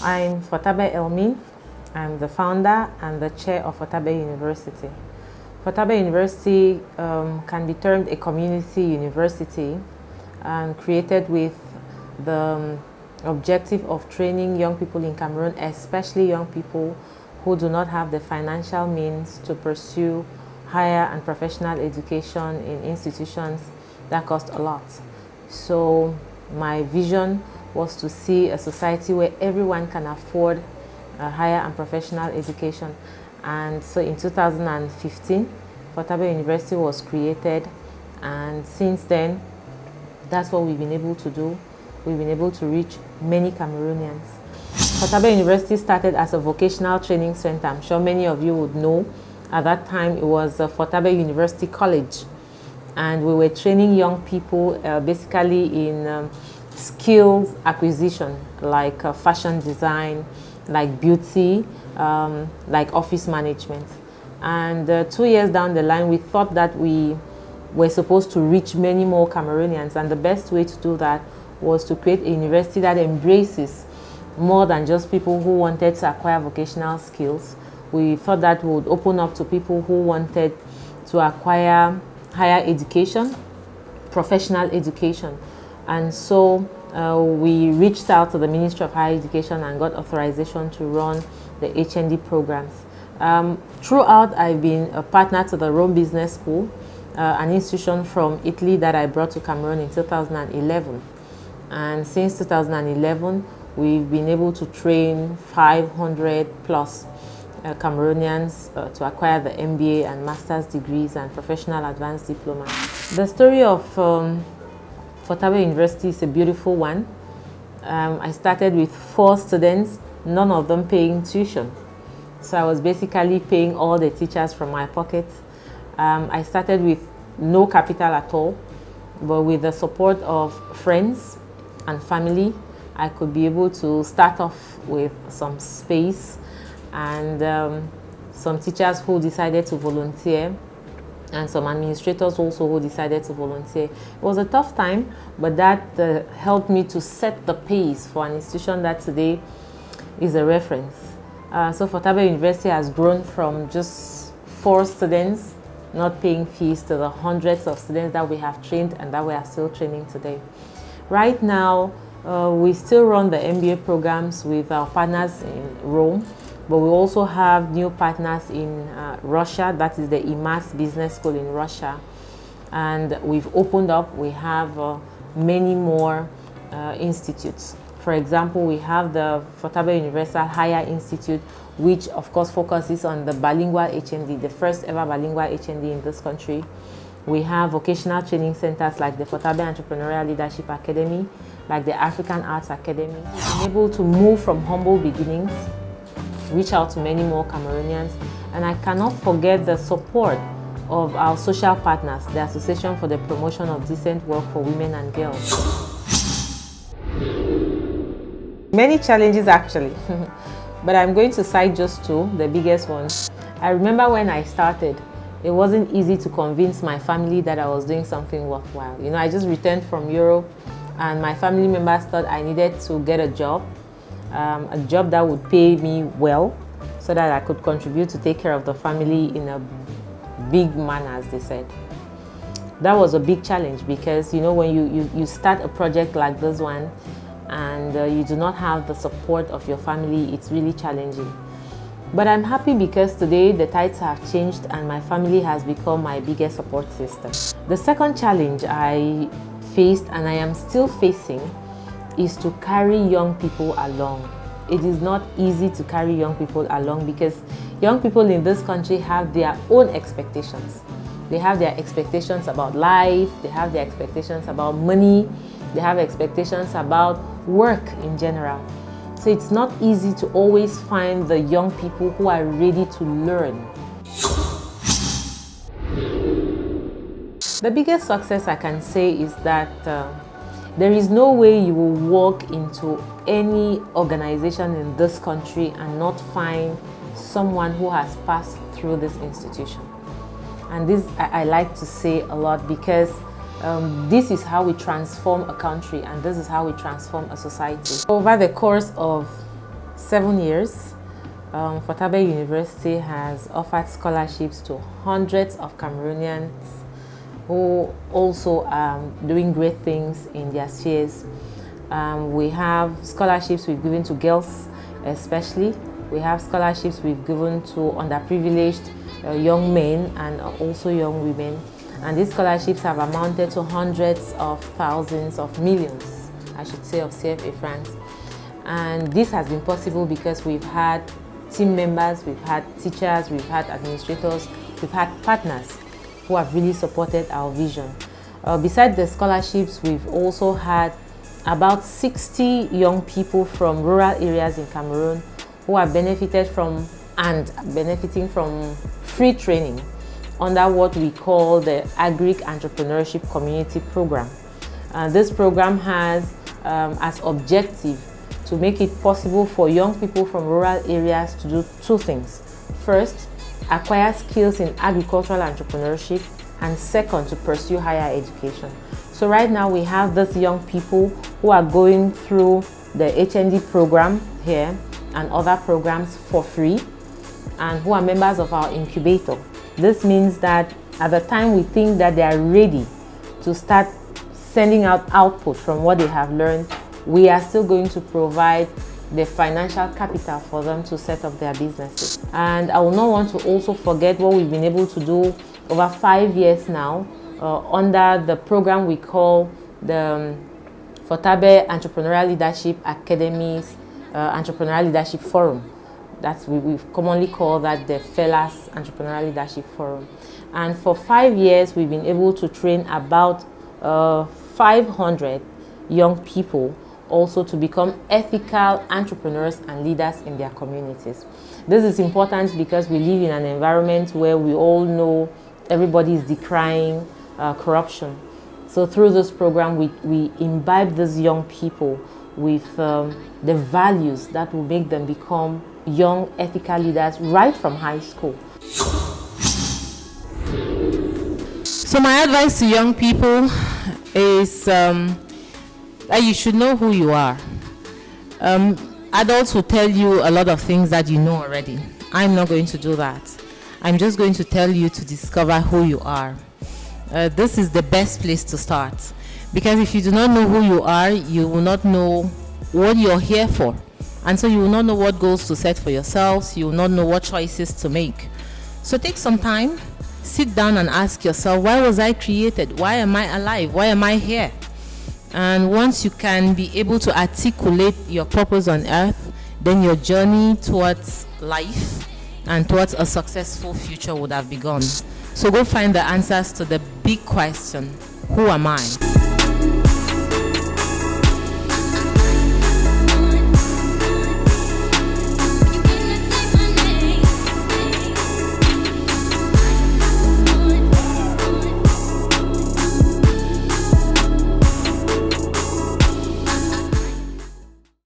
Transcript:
I'm Fotabe Elmine. I'm the founder and the chair of Fotabe University. Fotabe University can be termed a community university and created with the objective of training young people in Cameroon, especially young people who do not have the financial means to pursue higher and professional education in institutions that cost a lot. So my vision was to see a society where everyone can afford a higher and professional education. And so in 2015, Fotabe University was created, and since then, that's what we've been able to do. We've been able to reach many Cameroonians. Fotabe University started as a vocational training center. I'm sure many of you would know. At that time, it was Fotabe University College, and we were training young people basically in skills acquisition, like fashion design, like beauty, like office management. And 2 years down the line, we thought that we were supposed to reach many more Cameroonians, and the best way to do that was to create a university that embraces more than just people who wanted to acquire vocational skills. We thought that would open up to people who wanted to acquire higher education, professional education. And so we reached out to the Ministry of Higher Education and got authorization to run the HND programs. Throughout, I've been a partner to the Rome Business School, an institution from Italy that I brought to Cameroon in 2011. And since 2011, we've been able to train 500 plus Cameroonians to acquire the MBA and master's degrees and professional advanced diploma. The story of Fotabe University is a beautiful one. I started with 4 students, none of them paying tuition. So I was basically paying all the teachers from my pocket. I started with no capital at all, but with the support of friends and family, I could be able to start off with some space and some teachers who decided to volunteer, and some administrators also who decided to volunteer. It was a tough time, but that helped me to set the pace for an institution that today is a reference. So Fotabe University has grown from just 4 students not paying fees to the hundreds of students that we have trained and that we are still training today. Right now, we still run the MBA programs with our partners in Rome, but we also have new partners in Russia. That is the IMAS Business School in Russia. And we've opened up, we have many more institutes. For example, we have the Fotabe Universal Higher Institute, which of course focuses on the bilingual HND, the first ever bilingual HND in this country. We have vocational training centers like the Fotabe Entrepreneurial Leadership Academy, like the African Arts Academy. We've been able to move from humble beginnings, reach out to many more Cameroonians, and I cannot forget the support of our social partners, the Association for the Promotion of Decent Work for Women and Girls. Many challenges actually, but I'm going to cite just 2, the biggest ones. I remember when I started, it wasn't easy to convince my family that I was doing something worthwhile. You know, I just returned from Europe, and my family members thought I needed to get a job that would pay me well so that I could contribute to take care of the family in a big manner, as they said. That was a big challenge because, you know, when you start a project like this one and you do not have the support of your family, it's really challenging. But I'm happy because today the tides have changed and my family has become my biggest support system. The second challenge I faced and I am still facing is to carry young people along. It is not easy to carry young people along because young people in this country have their own expectations. They have their expectations about life, they have their expectations about money, they have expectations about work in general. So it's not easy to always find the young people who are ready to learn. The biggest success I can say is that there is no way you will walk into any organization in this country and not find someone who has passed through this institution. And this I like to say a lot because this is how we transform a country and this is how we transform a society. Over the course of 7 years, Fotabe University has offered scholarships to hundreds of Cameroonians who also are doing great things in their spheres. We have scholarships we've given to girls especially. We have scholarships we've given to underprivileged young men and also young women. And these scholarships have amounted to hundreds of thousands of millions, I should say, of CFA francs. And this has been possible because we've had team members, we've had teachers, we've had administrators, we've had partners who have really supported our vision. Besides the scholarships, we've also had about 60 young people from rural areas in Cameroon who have benefited from and benefiting from free training under what we call the Agric Entrepreneurship Community Program. This program has as objective to make it possible for young people from rural areas to do two things. First, acquire skills in agricultural entrepreneurship, and second, to pursue higher education. So right now we have these young people who are going through the HND program here and other programs for free and who are members of our incubator. This means that at the time we think that they are ready to start sending out output from what they have learned, we are still going to provide the financial capital for them to set up their businesses. And I will not want to also forget what we've been able to do over 5 years now under the program we call the Fotabe Entrepreneurial Leadership Academy's Entrepreneurial Leadership Forum. We've commonly call that the FELAS Entrepreneurial Leadership Forum. And for 5 years, we've been able to train about 500 young people also to become ethical entrepreneurs and leaders in their communities. This is important because we live in an environment where we all know everybody is decrying corruption. So through this program, we imbibe these young people with the values that will make them become young ethical leaders right from high school. So my advice to young people is that you should know who you are. Adults will tell you a lot of things that you know already. I'm not going to do that. I'm just going to tell you to discover who you are. This is the best place to start, because if you do not know who you are, you will not know what you're here for. And so you will not know what goals to set for yourselves. You will not know what choices to make. So take some time, sit down and ask yourself, why was I created? Why am I alive? Why am I here? And once you can be able to articulate your purpose on earth, then your journey towards life and towards a successful future would have begun. So go find the answers to the big question, who am I?